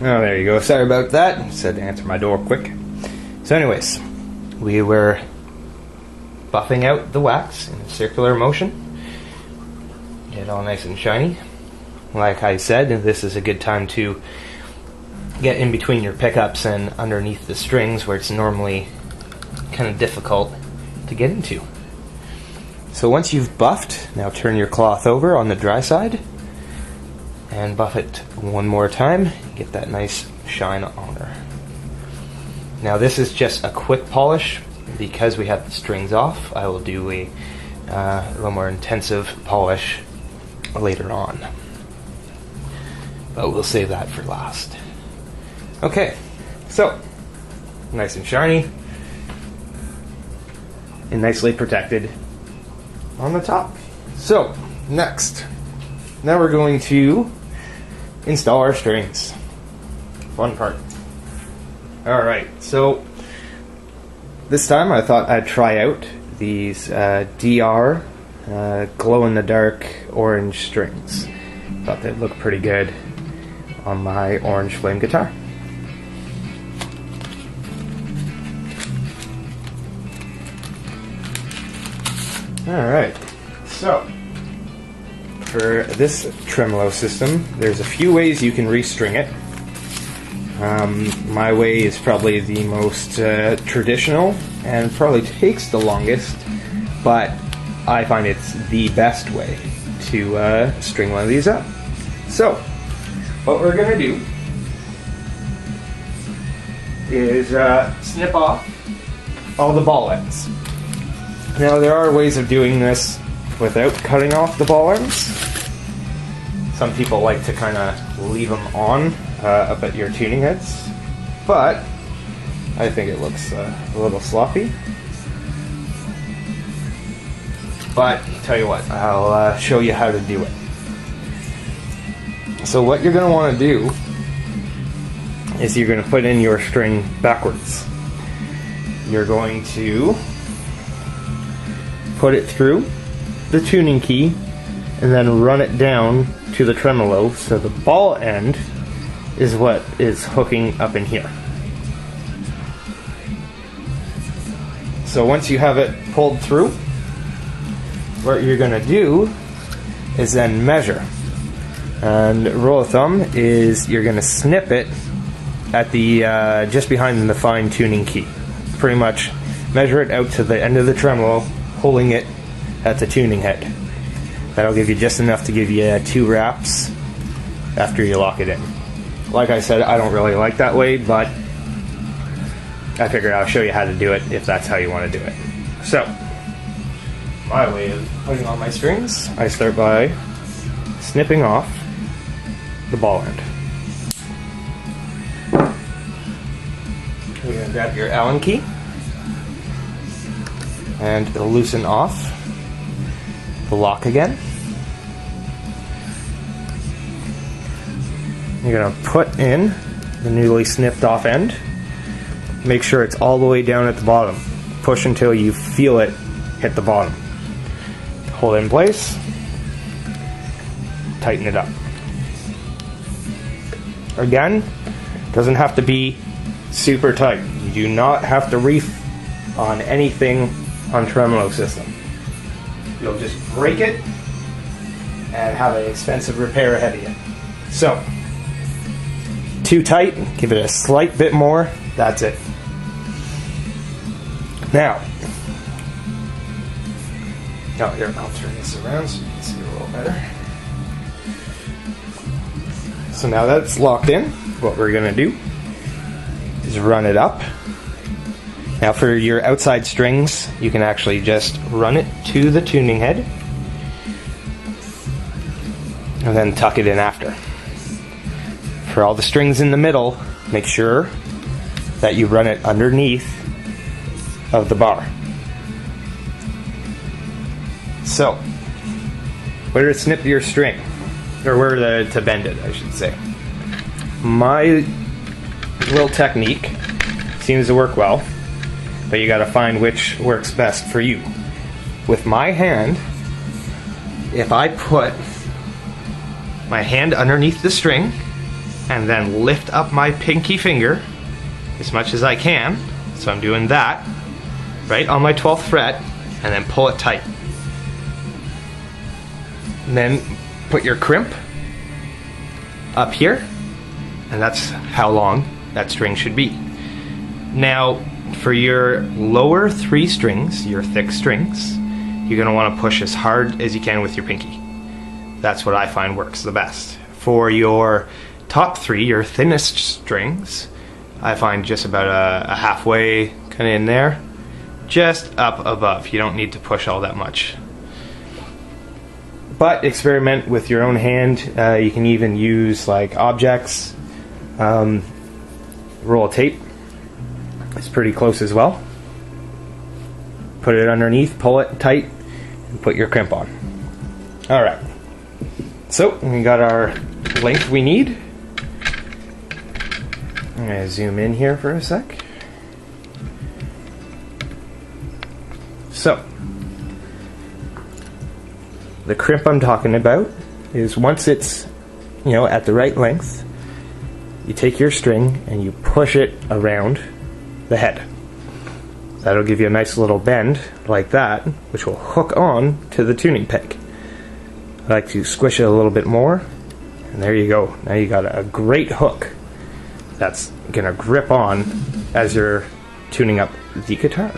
Oh, there you go. Sorry about that. Said to answer my door quick. So anyways, we were buffing out the wax in a circular motion. Get it all nice and shiny. Like I said, this is a good time to get in between your pickups and underneath the strings where it's normally kind of difficult to get into. So once you've buffed, now turn your cloth over on the dry side and buff it one more time. Get that nice shine on her. Now this is just a quick polish. Because we have the strings off, I will do a little more intensive polish later on. But we'll save that for last. Okay, so nice and shiny and nicely protected on the top. So next, now we're going to install our strings. Fun part. Alright, so this time I thought I'd try out these DR glow-in-the-dark orange strings. Thought they'd look pretty good on my orange flame guitar. Alright, so for this tremolo system, there's a few ways you can restring it. My way is probably the most traditional and probably takes the longest, but I find it's the best way to string one of these up. So, what we're going to do is snip off all the ball ends. Now there are ways of doing this without cutting off the ball ends. Some people like to kind of leave them on up at your tuning heads, but I think it looks a little sloppy. But tell you what, I'll show you how to do it. So what you're going to want to do is you're going to put in your string backwards. You're going to put it through the tuning key and then run it down to the tremolo, so the ball end is what is hooking up in here. So once you have it pulled through, what you're going to do is then measure. And rule of thumb is you're going to snip it at the just behind the fine tuning key. Pretty much measure it out to the end of the tremolo, holding it at the tuning head. That'll give you just enough to give you 2 wraps after you lock it in. Like I said, I don't really like that way, but I figured I'll show you how to do it if that's how you want to do it. So, my way of putting on my strings, I start by snipping off the ball end. You're going to grab your Allen key and loosen off the lock again. You're going to put in the newly snipped off end. Make sure it's all the way down at the bottom. Push until you feel it hit the bottom. Hold it in place. Tighten it up. Again, doesn't have to be super tight. You do not have to reef on anything on tremolo system. You'll just break it and have an expensive repair ahead of you. So, too tight, give it a slight bit more, that's it. Now, here, I'll turn this around so you can see a little better. So now that it's locked in, what we're going to do is run it up. Now for your outside strings, you can actually just run it to the tuning head and then tuck it in after. For all the strings in the middle, make sure that you run it underneath of the bar. So, where to snip your string, or where to bend it, I should say. My little technique seems to work well, but you gotta find which works best for you. With my hand, if I put my hand underneath the string and then lift up my pinky finger as much as I can. So I'm doing that right on my 12th fret, and then pull it tight. And then put your crimp up here, and that's how long that string should be. Now, for your lower 3 strings, your thick strings, you're going to want to push as hard as you can with your pinky. That's what I find works the best. For your top 3, your thinnest strings, I find just about a halfway kind of in there, just up above. You don't need to push all that much. But experiment with your own hand. You can even use like objects. Roll of tape. It's pretty close as well. Put it underneath, pull it tight, and put your crimp on. Alright. So, we got our length we need. I'm going to zoom in here for a sec. So, the crimp I'm talking about is once it's, at the right length, you take your string and you push it around the head. That'll give you a nice little bend like that, which will hook on to the tuning peg. I like to squish it a little bit more, and there you go. Now you got a great hook that's going to grip on as you're tuning up the guitar.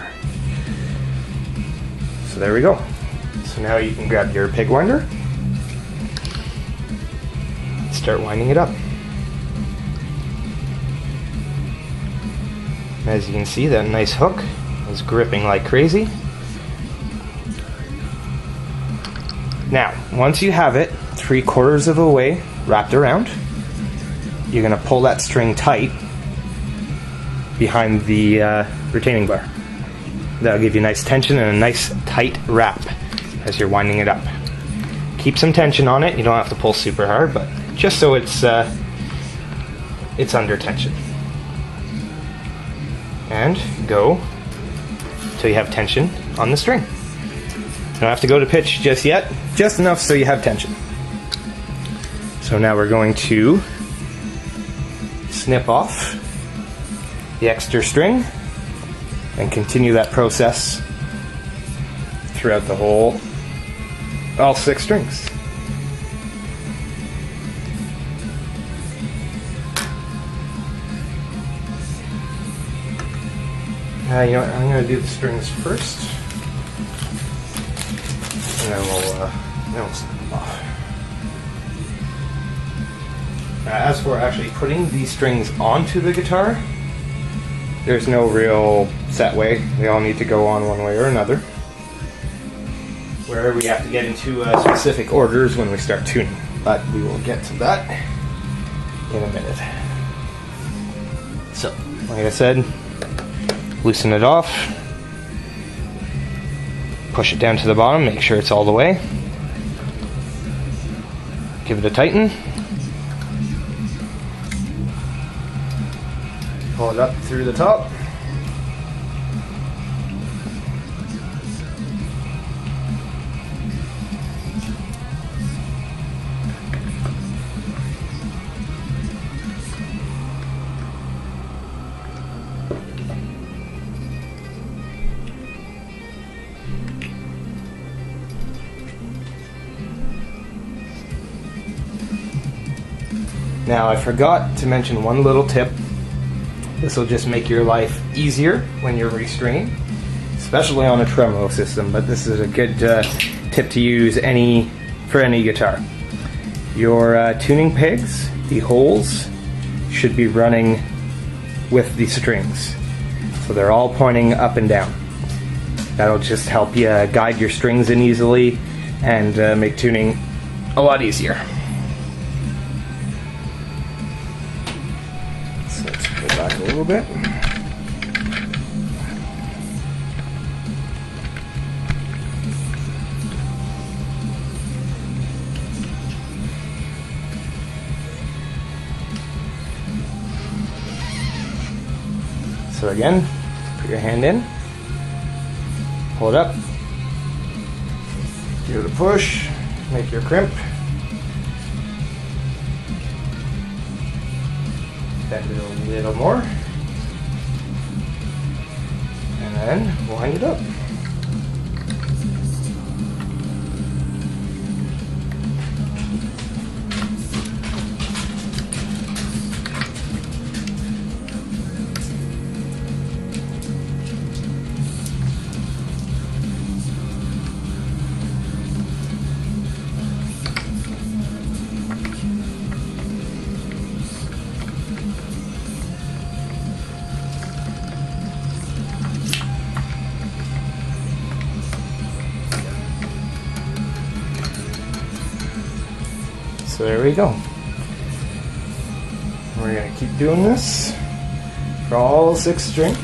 So there we go. So now you can grab your pig winder, start winding it up. As you can see, that nice hook is gripping like crazy. Now, once you have it 3/4 of the way wrapped around, you're going to pull that string tight behind the retaining bar. That'll give you nice tension and a nice tight wrap as you're winding it up. Keep some tension on it. You don't have to pull super hard, but just so it's under tension. And go till you have tension on the string. You don't have to go to pitch just yet, just enough so you have tension. So now we're going to snip off the extra string and continue that process throughout the whole, all 6 strings. You know what, I'm going to do the strings first, and then we'll snip them off. As for actually putting these strings onto the guitar, there's no real set way. They all need to go on one way or another. Where we have to get into specific orders when we start tuning, but we will get to that in a minute. So, like I said, loosen it off, push it down to the bottom, make sure it's all the way, give it a tighten, pull it up through the top, Now, I forgot to mention one little tip. This will just make your life easier when you're restringing, especially on a tremolo system, but this is a good tip to use for any guitar. Your tuning pegs, the holes, should be running with the strings. So they're all pointing up and down. That'll just help you guide your strings in easily and make tuning a lot easier. So let's go back a little bit. So again, put your hand in, pull it up, give it a push, make your crimp, Bend it a little more. And then wind it up. So there we go. We're going to keep doing this for all 6 strings.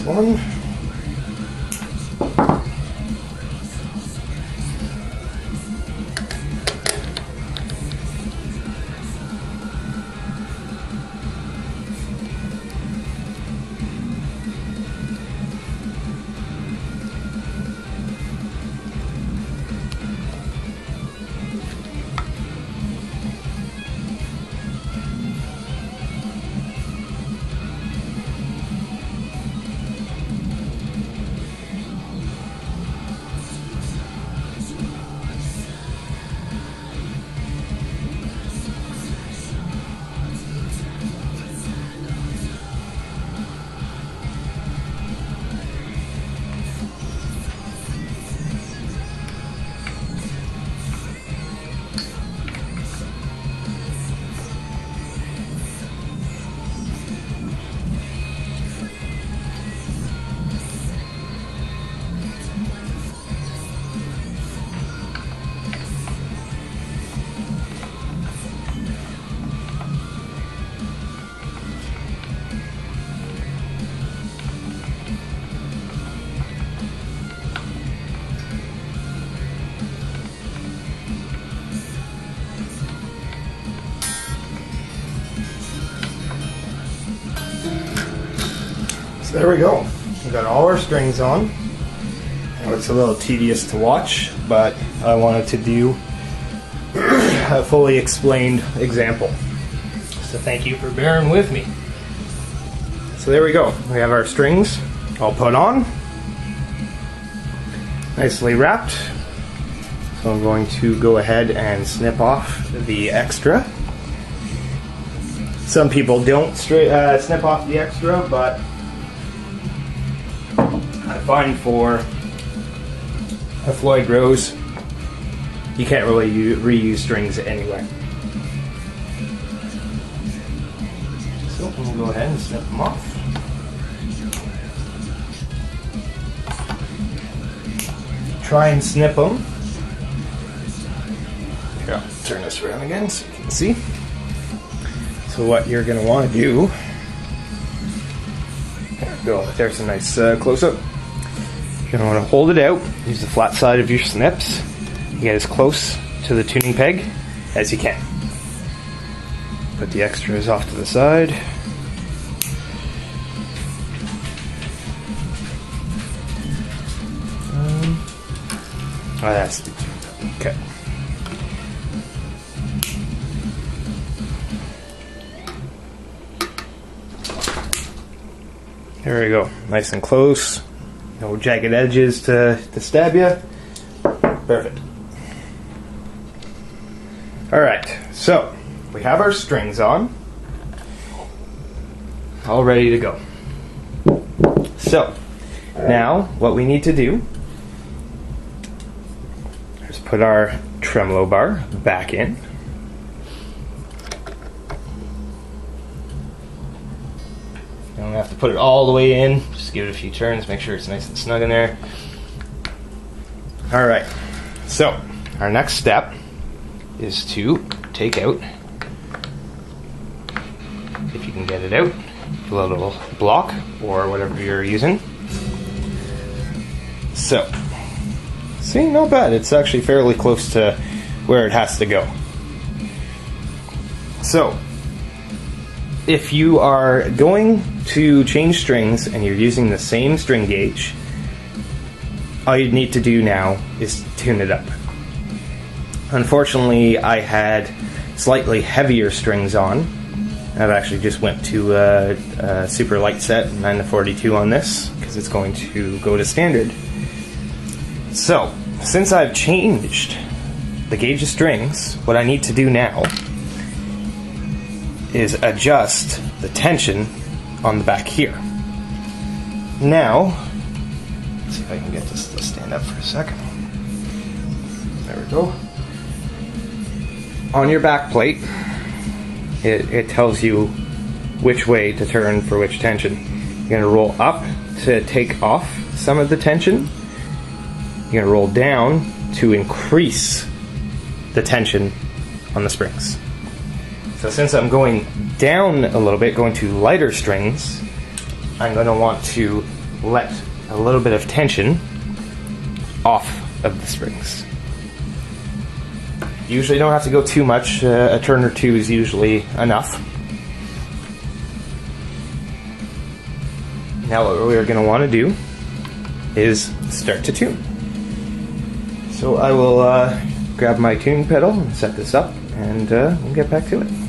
this one. So there we go. We got all our strings on. Now it's a little tedious to watch, but I wanted to do a fully explained example. So thank you for bearing with me. So there we go. We have our strings all put on, nicely wrapped. So I'm going to go ahead and snip off the extra. Some people don't snip off the extra, but I find for a Floyd Rose, you can't really reuse strings anyway. So we'll go ahead and snip them off. Try and snip them. Here, I'll turn this around again so you can see. So what you're going to want to do, there we go, there's a nice close-up. You're going to want to hold it out, use the flat side of your snips, get as close to the tuning peg as you can. Put the extras off to the side. Oh, that's okay. There we go, nice and close. No jagged edges to stab you. Perfect. Alright, so we have our strings on. All ready to go. So, now what we need to do is put our tremolo bar back in. You don't have to put it all the way in, just give it a few turns, make sure it's nice and snug in there. Alright, so our next step is to take out, if you can get it out, a little block or whatever you're using. So, see, not bad, it's actually fairly close to where it has to go. So, if you are going to change strings and you're using the same string gauge, all you need to do now is tune it up. Unfortunately, I had slightly heavier strings on. I've actually just went to a super light set, 9-42 on this, because it's going to go to standard. So, since I've changed the gauge of strings, what I need to do now is adjust the tension on the back here. Now, let's see if I can get this to stand up for a second. There we go. On your back plate, it tells you which way to turn for which tension. You're going to roll up to take off some of the tension. You're going to roll down to increase the tension on the springs. So since I'm going down a little bit, going to lighter strings, I'm going to want to let a little bit of tension off of the springs. Usually don't have to go too much. A turn or two is usually enough. Now what we're going to want to do is start to tune. So I will grab my tuning pedal and set this up, and we'll get back to it.